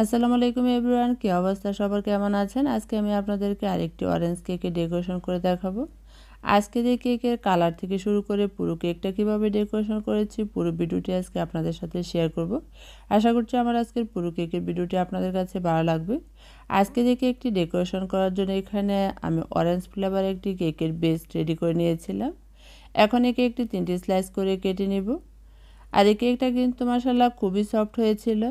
আসসালামু আলাইকুম এভরিওয়ান, কি অবস্থা সবার, কেমন আছেন? আজকে আমি আপনাদেরকে আরেকটি অরেঞ্জ কেকের ডেকোরেশন করে দেখাবো। আজকে যে কেকের কালার থেকে শুরু করে পুরো কেকটা কিভাবে ডেকোরেশন করেছি পুরো ভিডিওটি আজকে আপনাদের সাথে শেয়ার করব। আশা করছি আমার আজকের পুরো কেকের ভিডিওটি আপনাদের কাছে ভালো লাগবে। আজকে যে কেকটি ডেকোরেশন করার জন্য এখানে আমি অরেঞ্জ ফ্লেভারের একটি কেকের বেস রেডি করে নিয়েছিলাম। এখন এই কেকটি 3টি স্লাইস করে কেটে নেব। আর এই কেকটা কিন্তু মাশাআল্লাহ খুবই সফট হয়েছিল।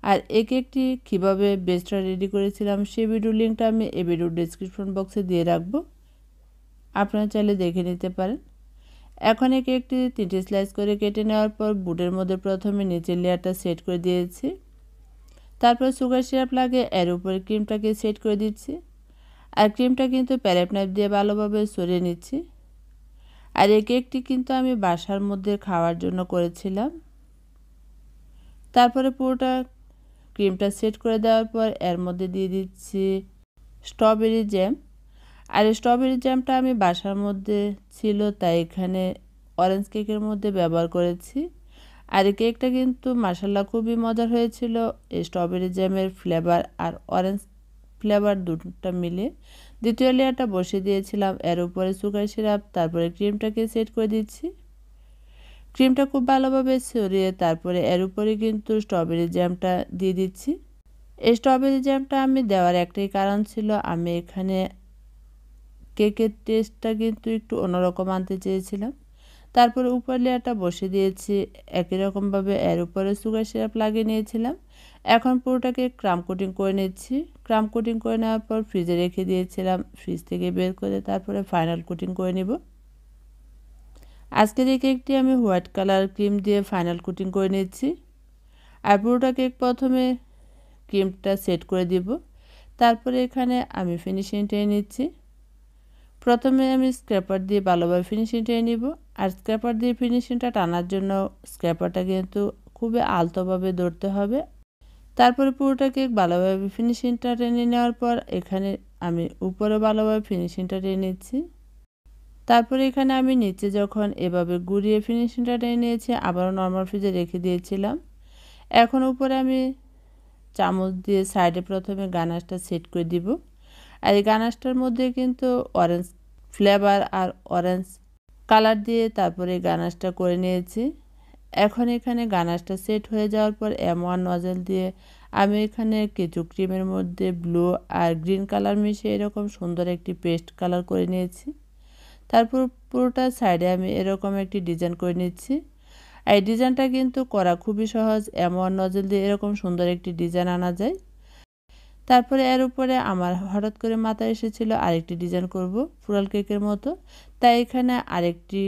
আর এই কেকটি কীভাবে বেসটা রেডি করেছিলাম সেই ভিডিওর লিঙ্কটা আমি এই ভিডিওর ডেসক্রিপশন বক্সে দিয়ে রাখবো, আপনারা চাইলে দেখে নিতে পারেন। এখন এই কেকটি 3টি স্লাইস করে কেটে নেওয়ার পর বুটের মধ্যে প্রথমে নিচের লেয়ারটা সেট করে দিয়েছি, তারপর সুগার সিরাপ লাগিয়ে এর উপরে ক্রিমটাকে সেট করে দিচ্ছি। আর ক্রিমটা কিন্তু প্যালেট নাইফ দিয়ে ভালোভাবে সরিয়ে নিচ্ছি। আর এই কেকটি কিন্তু আমি বাসার মধ্যে খাওয়ার জন্য করেছিলাম। তারপরে পুরোটা ক্রিমটা সেট করে দেওয়ার পর এর মধ্যে দিয়ে দিচ্ছি স্ট্রবেরি জ্যাম। আর এই স্ট্রবেরি জ্যামটা আমি বাসার মধ্যে ছিল তাই এখানে অরেঞ্জ কেকের মধ্যে ব্যবহার করেছি। আর এই কেকটা কিন্তু মাশাআল্লাহ খুবই মজার হয়েছিল। এই স্ট্রবেরি জ্যামের ফ্লেভার আর অরেঞ্জ ফ্লেভার দুটোটা মিলে দ্বিতীয় লেয়ারটা বসিয়ে দিয়েছিলাম, এর উপরে সুগার সিরাপ, তারপরে ক্রিমটাকে সেট করে দিচ্ছি। ক্রিমটা খুব ভালোভাবে ছড়িয়ে তারপরে এর উপরে কিন্তু স্ট্রবেরি জ্যামটা দিয়ে দিচ্ছি। এই স্ট্রবেরি জ্যামটা আমি দেওয়ার একটাই কারণ ছিল, আমি এখানে কেকের টেস্টটা কিন্তু একটু অন্যরকম আনতে চেয়েছিলাম। তারপরে উপর লেয়ারটা বসিয়ে দিয়েছি, একই রকমভাবে এর উপরে সুগার সিরাপ লাগিয়ে নিয়েছিলাম। এখন পুরোটাকে ক্রাম কোটিং করে নিচ্ছি। ক্রাম কোটিং করে নেওয়ার পর ফ্রিজে রেখে দিয়েছিলাম, ফ্রিজ থেকে বের করে তারপরে ফাইনাল কোটিং করে নেব। আজকের এই কেকটি আমি হোয়াইট কালার ক্রিম দিয়ে ফাইনাল কোটিং করে নিচ্ছি। আর পুরোটা কেক প্রথমে ক্রিমটা সেট করে দিব, তারপরে এখানে আমি ফিনিশিং টেনে নিচ্ছি। প্রথমে আমি স্ক্র্যাপার দিয়ে ভালোভাবে ফিনিশিং টেনে নিব। আর স্ক্র্যাপার দিয়ে ফিনিশিংটা টানার জন্য স্ক্র্যাপারটা কিন্তু খুবই আলতোভাবে ধরতে হবে। তারপরে পুরোটা কেক ভালোভাবে ফিনিশিংটা টেনে নেওয়ার পর এখানে আমি উপরে ভালোভাবে ফিনিশিংটা টেনে নিচ্ছি। তারপরে এখানে আমি নিচে যখন এভাবে ঘুরিয়ে ফিনিশিংটা টেনে নিয়েছি আবারও নর্মাল ফ্রিজে রেখে দিয়েছিলাম। এখন উপরে আমি চামচ দিয়ে সাইডে প্রথমে গানাশটা সেট করে দিব। আর এই গানাশটার মধ্যে কিন্তু অরেঞ্জ ফ্লেভার আর অরেঞ্জ কালার দিয়ে তারপরে গানাশটা করে নিয়েছি। এখন এখানে গানাশটা সেট হয়ে যাওয়ার পর M1 নজেল দিয়ে আমি এখানে কিছু ক্রিমের মধ্যে ব্লু আর গ্রিন কালার মিশিয়ে এরকম সুন্দর একটি পেস্ট কালার করে নিয়েছি। তারপর পুরোটা সাইডে আমি এরকম একটি ডিজাইন করে নিচ্ছি। এই ডিজাইনটা কিন্তু করা খুবই সহজ, M1 নজল দিয়ে এরকম সুন্দর একটি ডিজাইন আনা যায়। তারপরে এর উপরে আমার হঠাৎ করে মাথায় এসেছিল আরেকটি ডিজাইন করব ফুরাল কেকের মতো, তাই এখানে আরেকটি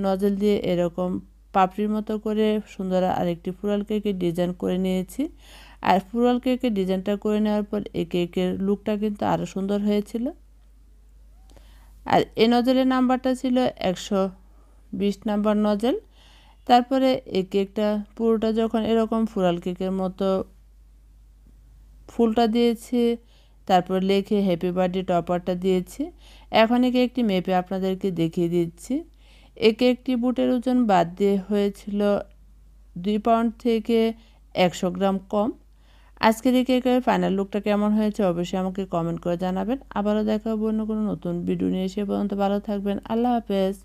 নজল দিয়ে এরকম পাপড়ির মতো করে সুন্দর আরেকটি ফুরাল কেকের ডিজাইন করে নিয়েছি। আর ফুরাল কেকের ডিজাইনটা করে নেওয়ার পর এই কেকের লুকটা কিন্তু আরও সুন্দর হয়েছিল। আর এই নজলের নাম্বারটা ছিল 120 নাম্বার নজল। তারপরে এই কেকটা পুরোটা যখন এরকম ফুরাল কেকের মতো ফুলটা দিয়েছি, তারপর লেখে হ্যাপি বার্থডে টপারটা দিয়েছি। এখন এই কেকটি মেপে আপনাদেরকে দেখিয়ে দিচ্ছি। এই কেকটি বুটের ওজন বাদ দিয়ে হয়েছিল 2 পাউন্ড থেকে 100 গ্রাম কম। আজকের এই কেকের ফাইনাল লুকটা কেমন হয়েছে অবশ্যই আমাকে কমেন্ট করে জানাবেন। আবারও দেখা হবে অন্য কোনো নতুন ভিডিও নিয়ে, সে পর্যন্ত ভালো থাকবেন। আল্লাহ হাফেজ।